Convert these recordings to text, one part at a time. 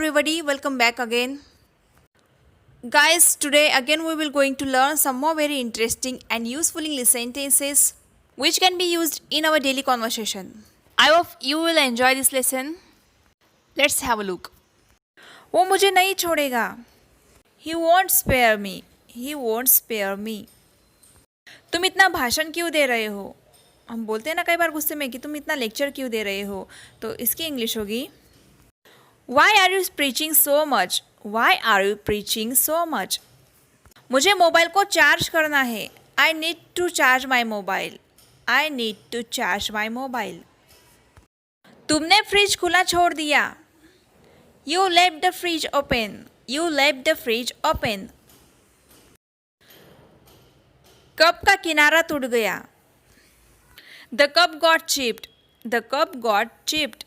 everybody, welcome back again. Guys, today again we will going to learn some more very interesting and useful English sentences which can be used in our daily conversation. I hope you will enjoy this lesson. Let's have a look. वो मुझे नहीं छोड़ेगा. He won't spare me. He won't spare me. तुम इतना भाषण क्यों दे रहे हो? हम बोलते हैं ना कई बार गुस्से में कि तुम इतना लेक्चर क्यों दे रहे हो, तो इसकी इंग्लिश होगी Why are you preaching so much? Why are you preaching so much? मुझे मोबाइल को चार्ज करना है. I need to charge my mobile. I need to charge my mobile. तुमने फ्रिज खुला छोड़ दिया. You left the fridge open. You left the fridge open. Cup का किनारा टूट गया. The cup got chipped. The cup got chipped.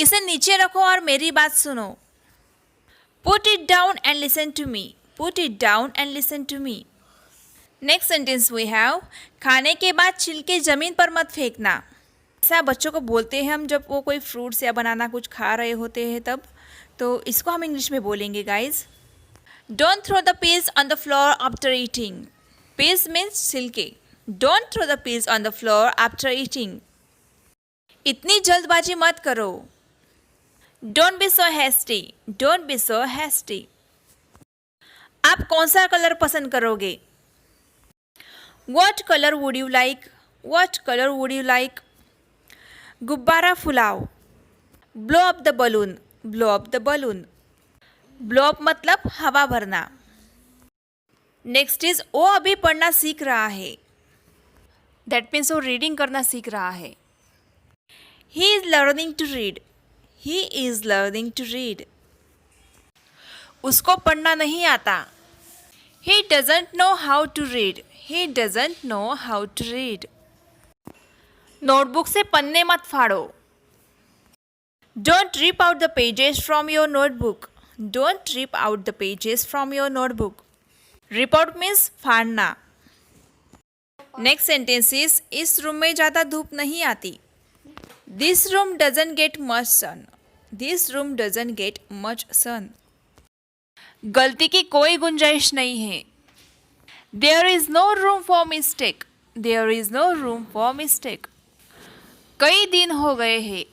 इसे नीचे रखो और मेरी बात सुनो. Put it down and listen to me. Put it down and listen to me. Next sentence we have, खाने के बाद छिलके ज़मीन पर मत फेंकना. ऐसा बच्चों को बोलते हैं हम जब वो कोई फ्रूट्स या बनाना कुछ खा रहे होते हैं तब. तो इसको हम इंग्लिश में बोलेंगे guys. Don't throw the peas on the floor after eating. Peas means छिलके. Don't throw the peas on the floor after eating. इतनी जल्दबाजी मत करो. Don't be so hasty. Don't be so hasty. आप कौन सा कलर पसंद करोगे? What color would you like? What color would you like? गुब्बारा फुलाओ. Blow up the balloon. Blow up the balloon. Blow up मतलब हवा भरना. नेक्स्ट इज वो अभी पढ़ना सीख रहा है. दैट मीन्स वो रीडिंग करना सीख रहा है. He is learning to read. He is learning to read. उसको पढ़ना नहीं आता. He doesn't know how to read. He doesn't know how to read. Notebook से पन्ने मत फाड़ो. Don't rip out the pages from your notebook. Don't rip out the pages from your notebook. Rip out means फाड़ना. Next sentence is इस room में ज़्यादा धूप नहीं आती. This room doesn't get much sun. This room doesn't get much sun. गलती की कोई गुंजाइश नहीं है. There is no room for mistake. There is no room for mistake. कई दिन हो गए हैं.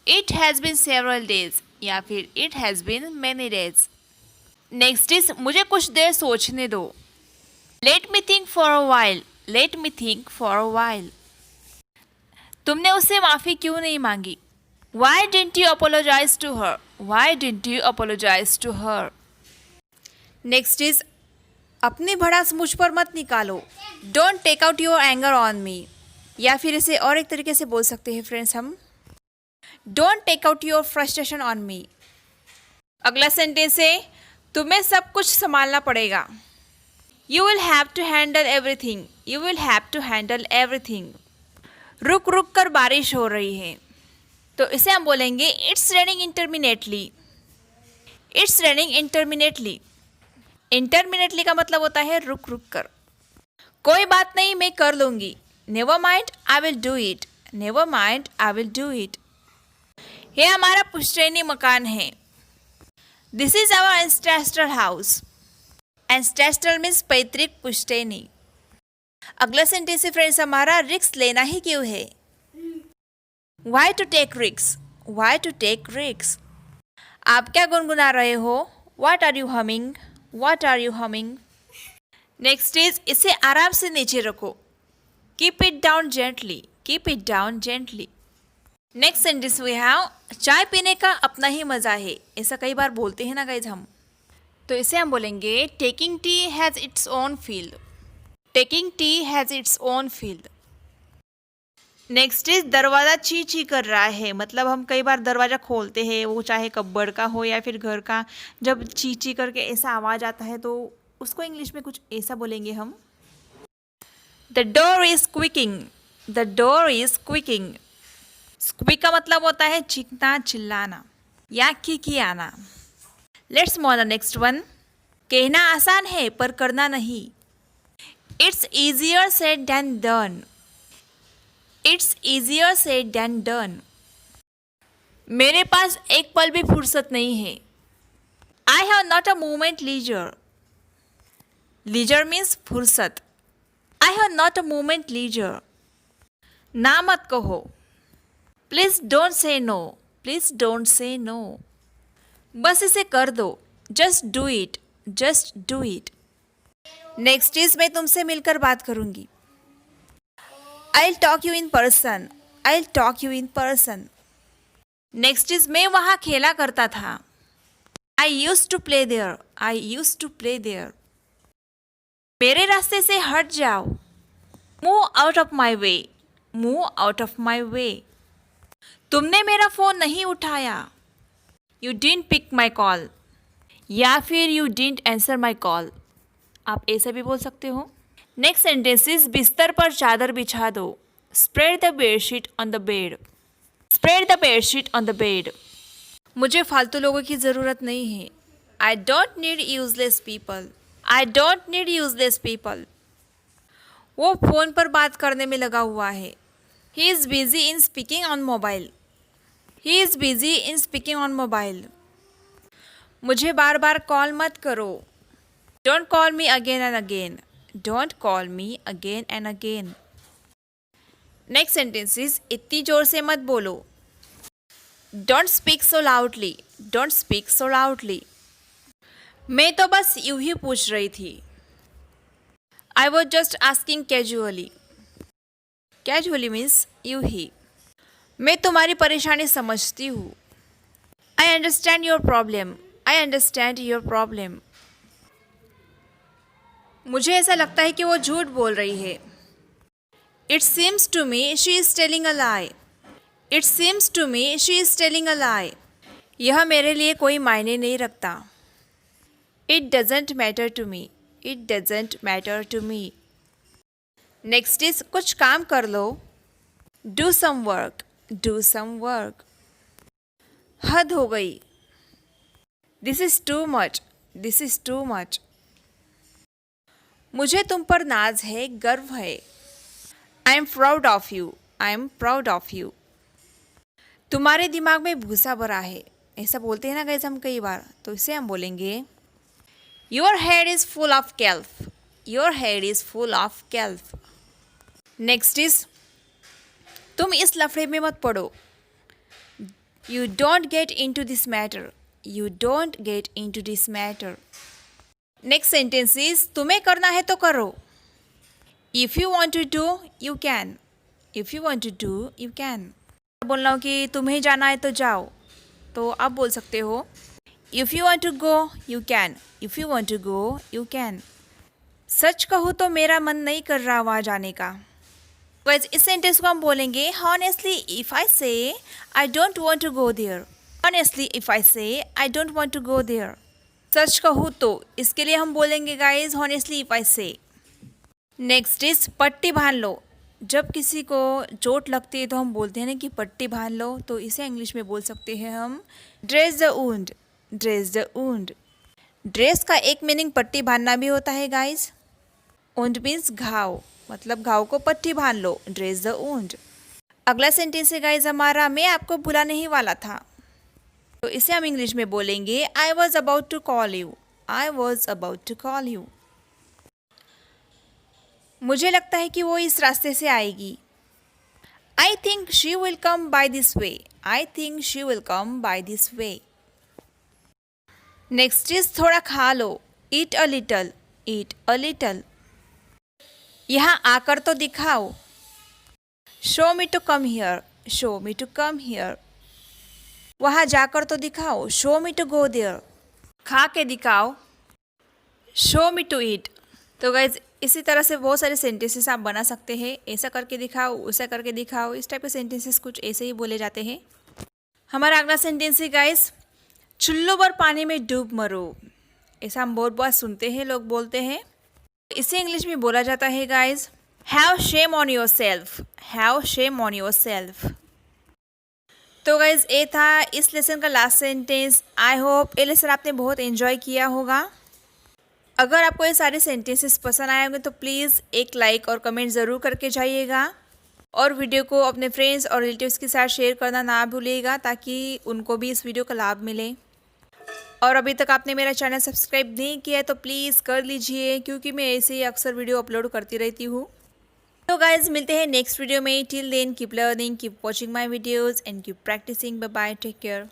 It has been several days. या फिर It has been many days. Next is मुझे कुछ देर सोचने दो. Let me think for a while. Let me think for a while. तुमने उससे माफ़ी क्यों नहीं मांगी? Why didn't you apologize to her? Why didn't you apologize to her? Next is अपनी भड़ास मुझ पर मत निकालो. Don't take out your anger on me. या फिर इसे और एक तरीके से बोल सकते हैं फ्रेंड्स हम. Don't take out your frustration on me. अगला सेंटेंस है तुम्हें सब कुछ संभालना पड़ेगा. You will have to handle everything. You will have to handle everything. रुक रुक कर बारिश हो रही है. तो इसे हम बोलेंगे it's raining intermittently. It's raining intermittently. Intermittently का मतलब होता है रुक रुक कर. कोई बात नहीं मैं कर लूँगी. Never mind I will do it. Never mind I will do it. ये हमारा पुश्तैनी मकान है. This is our ancestral house. Ancestral means पैतृक पुश्तैनी. अगला सेंटेंस है फ्रेंड्स हमारा रिस्क लेना ही क्यों है. Why to take risks? Why to take risks? आप क्या गुनगुना रहे हो? What are you humming? What are you humming? Next is इसे आराम से नीचे रखो. Keep it down gently. Keep it down gently. Next sentence we have चाय पीने का अपना ही मज़ा है. ऐसा कई बार बोलते हैं ना गाइज हम. तो इसे हम बोलेंगे taking tea has its own feel. Taking tea has its own feel. Next is दरवाज़ा ची ची कर रहा है. मतलब हम कई बार दरवाज़ा खोलते हैं वो चाहे कब्बड़ का हो या फिर घर का. जब ची ची करके ऐसा आवाज़ आता है तो उसको इंग्लिश में कुछ ऐसा बोलेंगे हम. The door is squeaking. The door is squeaking. Squeak का मतलब होता है चीखना चिल्लाना या किकियाना. Let's move on the next one. कहना आसान है पर करना नहीं. It's easier said than done. It's easier said than done. मेरे पास एक पल भी फुर्सत नहीं है। I have not a moment leisure. Leisure means फुर्सत। I have not a moment leisure. ना मत कहो। Please don't say no. Please don't say no. बस इसे कर दो। Just do it. Just do it. Next is मैं तुमसे मिलकर बात करूंगी। I will talk you in person. I will talk you in person. Next is मैं वहां खेला करता था। I use to play there. I use to play there. मेरे रास्ते से हट जाओ। Move out of my way. Move out of my way. तुमने मेरा फोन नहीं उठाया। You didn't pick my call. या फिर you didn't answer my call. आप ऐसे भी बोल सकते हो। नेक्स्ट सेंटेंस इज बिस्तर पर चादर बिछा दो। Spread the bedsheet on the bed. Spread the bedsheet on the bed. मुझे फालतू लोगों की ज़रूरत नहीं है। I don't need useless people. I don't need useless people. वो फ़ोन पर बात करने में लगा हुआ है। He is busy in speaking on mobile. He is busy in speaking on mobile. मुझे बार बार कॉल मत करो। Don't call me again and again. Don't call me again and again. Next sentence is इतनी जोर से मत बोलो। Don't speak so loudly. Don't speak so loudly. मैं तो बस यूं ही पूछ रही थी। I was just asking casually. Casually means यूं ही। मैं तुम्हारी परेशानी समझती हूँ। I understand your problem. I understand your problem. मुझे ऐसा लगता है कि वो झूठ बोल रही है। It seems to me she is telling a lie. It seems to me she is telling a lie. यह मेरे लिए कोई मायने नहीं रखता। It doesn't matter to me. It doesn't matter to me. Next is कुछ काम कर लो। Do some work. Do some work. हद हो गई। This is too much. This is too much. मुझे तुम पर नाज है, गर्व है। I am proud of you. I am proud of you. तुम्हारे दिमाग में भूसा भरा है। ऐसा बोलते हैं ना गाइस हम कई बार, तो इसे हम बोलेंगे your head is full of calf. Your head is full of calf. Next is तुम इस लफड़े में मत पड़ो। You don't get into this matter. You don't get into this matter. Next sentence is तुम्हें करना है तो करो। If you want to do you can. If you want to do you can. बोलना हो कि तुम्हें जाना है तो जाओ, तो आप बोल सकते हो if you want to go you can. If you want to go you can. सच कहूँ तो मेरा मन नहीं कर रहा वहाँ जाने का। बस इस सेंटेंस को हम बोलेंगे honestly if I say I don't want to go there. Honestly if I say I don't want to go there. सच कहूँ तो इसके लिए हम बोलेंगे गाइज हॉनेस्टली इफ़ आई से। नेक्स्ट इज पट्टी बांध लो। जब किसी को चोट लगती है तो हम बोलते हैं ना कि पट्टी बांध लो, तो इसे इंग्लिश में बोल सकते हैं हम dress the wound. Dress the wound. Dress का एक मीनिंग पट्टी बांधना भी होता है गाइज। वुंड मीन्स घाव, मतलब घाव को पट्टी बांध लो। Dress the wound. अगला सेंटेंस है गाइज हमारा मैं आपको बुलाने ही वाला था, तो इसे हम इंग्लिश में बोलेंगे I was about to call you. I was about to call you. मुझे लगता है कि वो इस रास्ते से आएगी। I think she will come by this way. I think she will come by this way. Next is थोड़ा खा लो। ईट a little. Eat a little. यहाँ आकर तो दिखाओ। Show me to come here. Show me to come here. वहाँ जाकर तो दिखाओ। Show me to go there. खा के दिखाओ। Show me to eat. तो गाइज इसी तरह से बहुत सारे सेंटेंसेस आप बना सकते हैं। ऐसा करके दिखाओ, वैसा करके दिखाओ, इस टाइप के सेंटेंसेस कुछ ऐसे ही बोले जाते हैं। हमारा अगला सेंटेंस है गाइस चुल्लू भर पानी में डूब मरो। ऐसा हम बहुत बार सुनते हैं, लोग बोलते हैं। इसे इंग्लिश में बोला जाता है guys have shame on your self. Have shame on your self. तो गाइज ये था इस लेसन का लास्ट सेंटेंस। आई होप ये लेसन आपने बहुत एंजॉय किया होगा। अगर आपको ये सारे सेंटेंसेस पसंद आए होंगे तो प्लीज़ एक लाइक और कमेंट ज़रूर करके जाइएगा। और वीडियो को अपने फ्रेंड्स और रिलेटिव्स के साथ शेयर करना ना भूलिएगा ताकि उनको भी इस वीडियो का लाभ मिले। और अभी तक आपने मेरा चैनल सब्सक्राइब नहीं किया है तो प्लीज़ कर लीजिए, क्योंकि मैं ऐसे ही अक्सर वीडियो अपलोड करती रहती हूँ। तो गाइज मिलते हैं नेक्स्ट वीडियो में। Till then keep learning, keep watching my videos and keep practising. Bye bye, take care.